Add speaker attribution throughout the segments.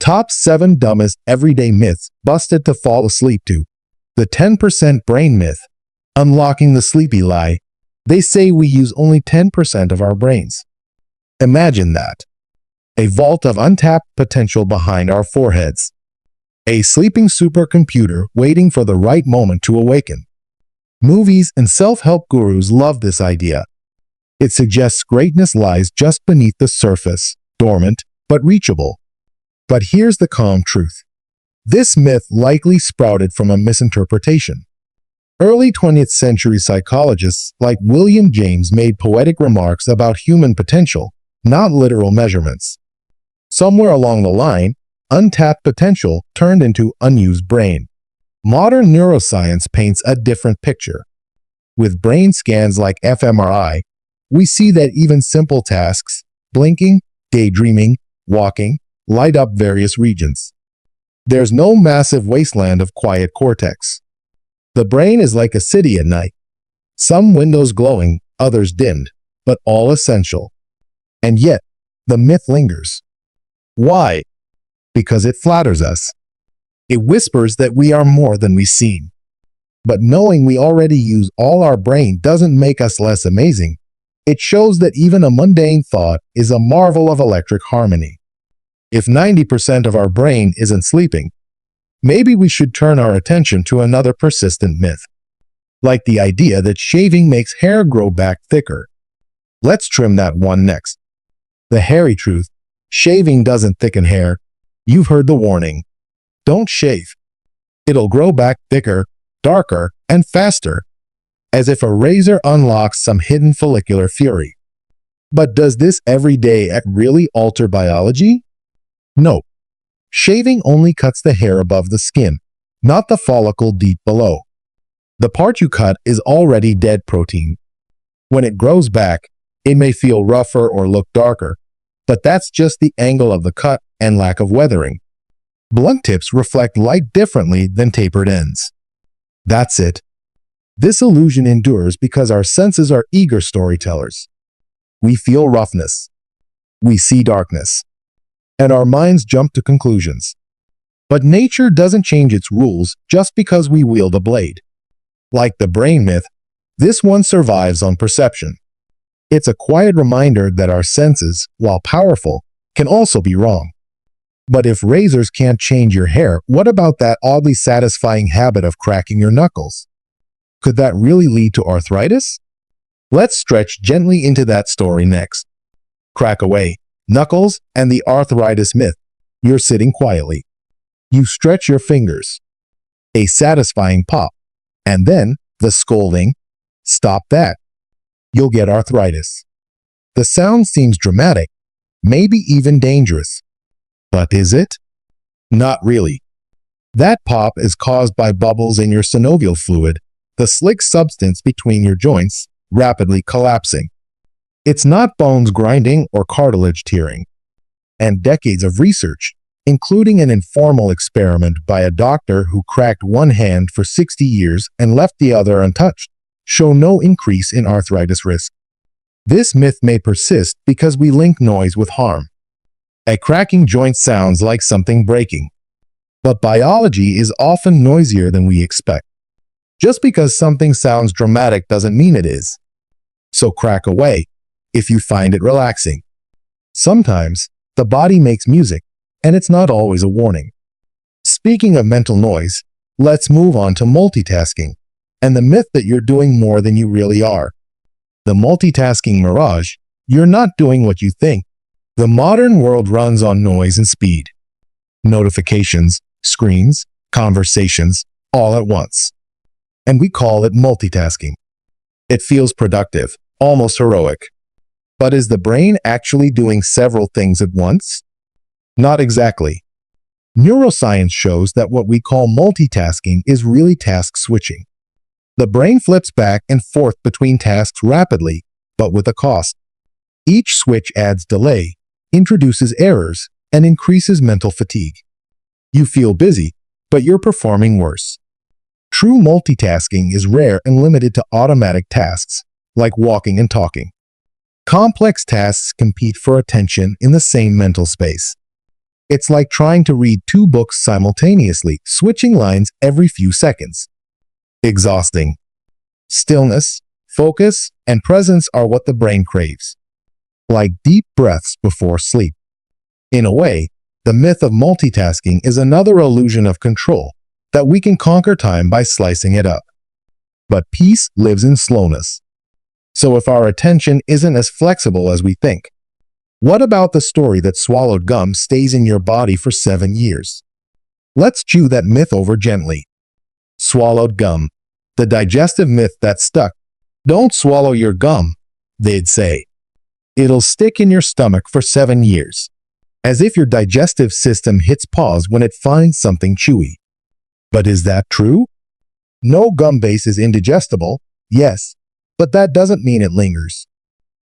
Speaker 1: Top 7 Dumbest Everyday Myths Busted to Fall Asleep To. The 10% Brain Myth. Unlocking the sleepy lie. They say we use only 10% of our brains. Imagine that. A vault of untapped potential behind our foreheads. A sleeping supercomputer waiting for the right moment to awaken. Movies and self-help gurus love this idea. It suggests greatness lies just beneath the surface, dormant, but reachable. But here's the calm truth. This myth likely sprouted from a misinterpretation. Early 20th century psychologists like William James made poetic remarks about human potential, not literal measurements. Somewhere along the line, untapped potential turned into unused brain. Modern neuroscience paints a different picture. With brain scans like fMRI, we see that even simple tasks, blinking, daydreaming, walking, light up various regions. There's no massive wasteland of quiet cortex. The brain is like a city at night. Some windows glowing, others dimmed, but all essential. And yet, the myth lingers. Why? Because it flatters us. It whispers that we are more than we seem. But knowing we already use all our brain doesn't make us less amazing. It shows that even a mundane thought is a marvel of electric harmony. If 90% of our brain isn't sleeping, maybe we should turn our attention to another persistent myth. Like the idea that shaving makes hair grow back thicker. Let's trim that one next. The hairy truth: shaving doesn't thicken hair. You've heard the warning. Don't shave. It'll grow back thicker, darker, and faster, as if a razor unlocks some hidden follicular fury. But does this everyday act really alter biology? No. Shaving only cuts the hair above the skin, not the follicle deep below. The part you cut is already dead protein. When it grows back, it may feel rougher or look darker, but that's just the angle of the cut and lack of weathering. Blunt tips reflect light differently than tapered ends. That's it. This illusion endures because our senses are eager storytellers. We feel roughness. We see darkness. And our minds jump to conclusions. But nature doesn't change its rules just because we wield a blade. Like the brain myth, this one survives on perception. It's a quiet reminder that our senses, while powerful, can also be wrong. But if razors can't change your hair, what about that oddly satisfying habit of cracking your knuckles? Could that really lead to arthritis? Let's stretch gently into that story next. Crack away. Knuckles and the arthritis myth. You're sitting quietly. You stretch your fingers. A satisfying pop. And then the scolding. Stop that. You'll get arthritis. The sound seems dramatic, maybe even dangerous. But is it? Not really. That pop is caused by bubbles in your synovial fluid, the slick substance between your joints, rapidly collapsing. It's not bones grinding or cartilage tearing. And decades of research, including an informal experiment by a doctor who cracked one hand for 60 years and left the other untouched, show no increase in arthritis risk. This myth may persist because we link noise with harm. A cracking joint sounds like something breaking. But biology is often noisier than we expect. Just because something sounds dramatic doesn't mean it is. So crack away, if you find it relaxing. Sometimes, the body makes music, and it's not always a warning. Speaking of mental noise, let's move on to multitasking, and the myth that you're doing more than you really are. The multitasking mirage: you're not doing what you think. The modern world runs on noise and speed. Notifications, screens, conversations, all at once. And we call it multitasking. It feels productive, almost heroic. But is the brain actually doing several things at once? Not exactly. Neuroscience shows that what we call multitasking is really task switching. The brain flips back and forth between tasks rapidly, but with a cost. Each switch adds delay, introduces errors, and increases mental fatigue. You feel busy, but you're performing worse. True multitasking is rare and limited to automatic tasks, like walking and talking. Complex tasks compete for attention in the same mental space. It's like trying to read two books simultaneously, switching lines every few seconds. Exhausting. Stillness, focus, and presence are what the brain craves, like deep breaths before sleep. In a way, the myth of multitasking is another illusion of control, that we can conquer time by slicing it up. But peace lives in slowness. So if our attention isn't as flexible as we think, what about the story that swallowed gum stays in your body for 7 years? Let's chew that myth over gently. Swallowed gum, the digestive myth that stuck. Don't swallow your gum, they'd say. It'll stick in your stomach for 7 years. As if your digestive system hits pause when it finds something chewy. But is that true? No gum base is indigestible, yes, but that doesn't mean it lingers.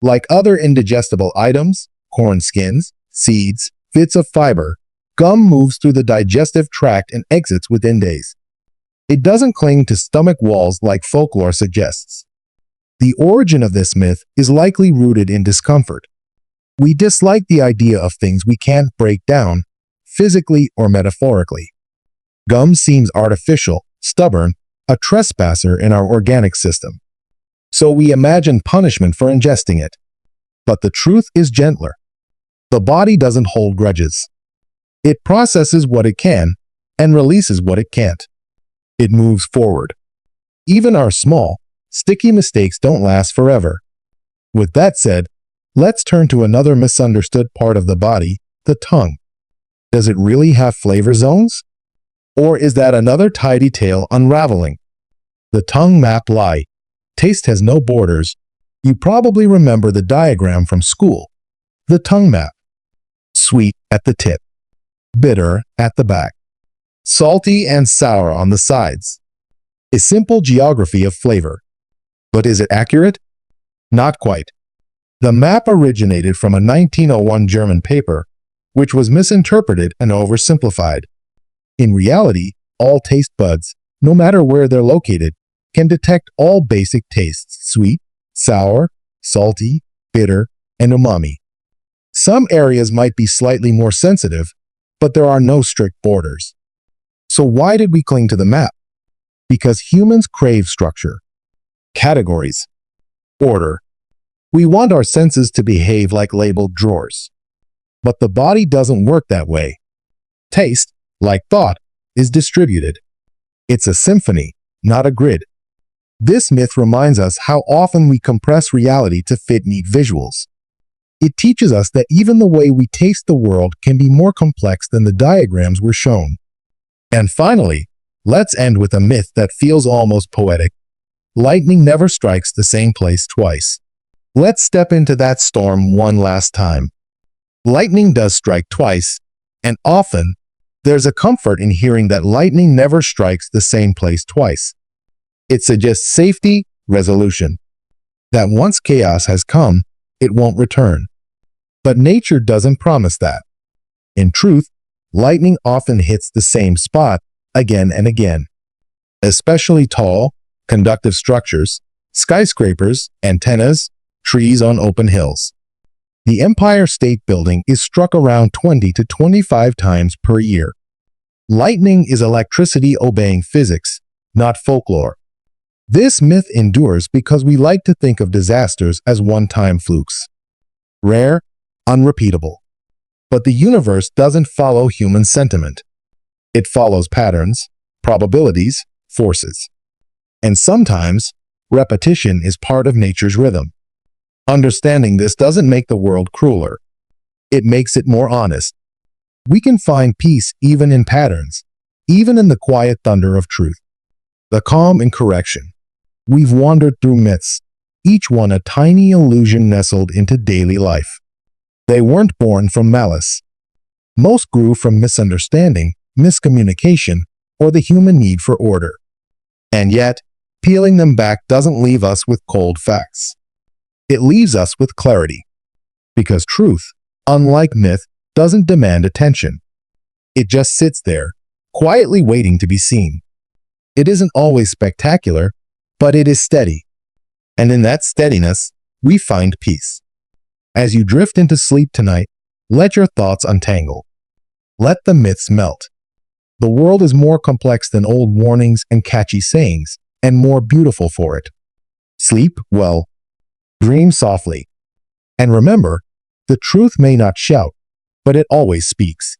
Speaker 1: Like other indigestible items, corn skins, seeds, bits of fiber, gum moves through the digestive tract and exits within days. It doesn't cling to stomach walls like folklore suggests. The origin of this myth is likely rooted in discomfort. We dislike the idea of things we can't break down, physically or metaphorically. Gum seems artificial, stubborn, a trespasser in our organic system. So we imagine punishment for ingesting it. But the truth is gentler. The body doesn't hold grudges. It processes what it can and releases what it can't. It moves forward. Even our small, sticky mistakes don't last forever. With that said, let's turn to another misunderstood part of the body, the tongue. Does it really have flavor zones? Or is that another tidy tale unraveling? The tongue map lie. Taste has no borders. You probably remember the diagram from school. The tongue map. Sweet at the tip. Bitter at the back. Salty and sour on the sides. A simple geography of flavor. But is it accurate? Not quite. The map originated from a 1901 German paper, which was misinterpreted and oversimplified. In reality, all taste buds, no matter where they're located, can detect all basic tastes: sweet, sour, salty, bitter, and umami. Some areas might be slightly more sensitive, but there are no strict borders. So why did we cling to the map? Because humans crave structure, categories, order. We want our senses to behave like labeled drawers. But the body doesn't work that way. Taste, like thought, is distributed. It's a symphony, not a grid. This myth reminds us how often we compress reality to fit neat visuals. It teaches us that even the way we taste the world can be more complex than the diagrams we're shown. And finally, let's end with a myth that feels almost poetic. Lightning never strikes the same place twice. Let's step into that storm one last time. Lightning does strike twice, and often, there's a comfort in hearing that lightning never strikes the same place twice. It suggests safety, resolution. That once chaos has come, it won't return. But nature doesn't promise that. In truth, lightning often hits the same spot again and again. Especially tall, conductive structures, skyscrapers, antennas, trees on open hills. The Empire State Building is struck around 20 to 25 times per year. Lightning is electricity obeying physics, not folklore. This myth endures because we like to think of disasters as one-time flukes. Rare, unrepeatable. But the universe doesn't follow human sentiment. It follows patterns, probabilities, forces. And sometimes, repetition is part of nature's rhythm. Understanding this doesn't make the world crueler. It makes it more honest. We can find peace even in patterns, even in the quiet thunder of truth. The calm in correction. We've wandered through myths, each one a tiny illusion nestled into daily life. They weren't born from malice. Most grew from misunderstanding, miscommunication, or the human need for order. And yet, peeling them back doesn't leave us with cold facts. It leaves us with clarity. Because truth, unlike myth, doesn't demand attention. It just sits there, quietly waiting to be seen. It isn't always spectacular, but it is steady. And in that steadiness, we find peace. As you drift into sleep tonight, let your thoughts untangle. Let the myths melt. The world is more complex than old warnings and catchy sayings, and more beautiful for it. Sleep well, dream softly, and remember, the truth may not shout, but it always speaks.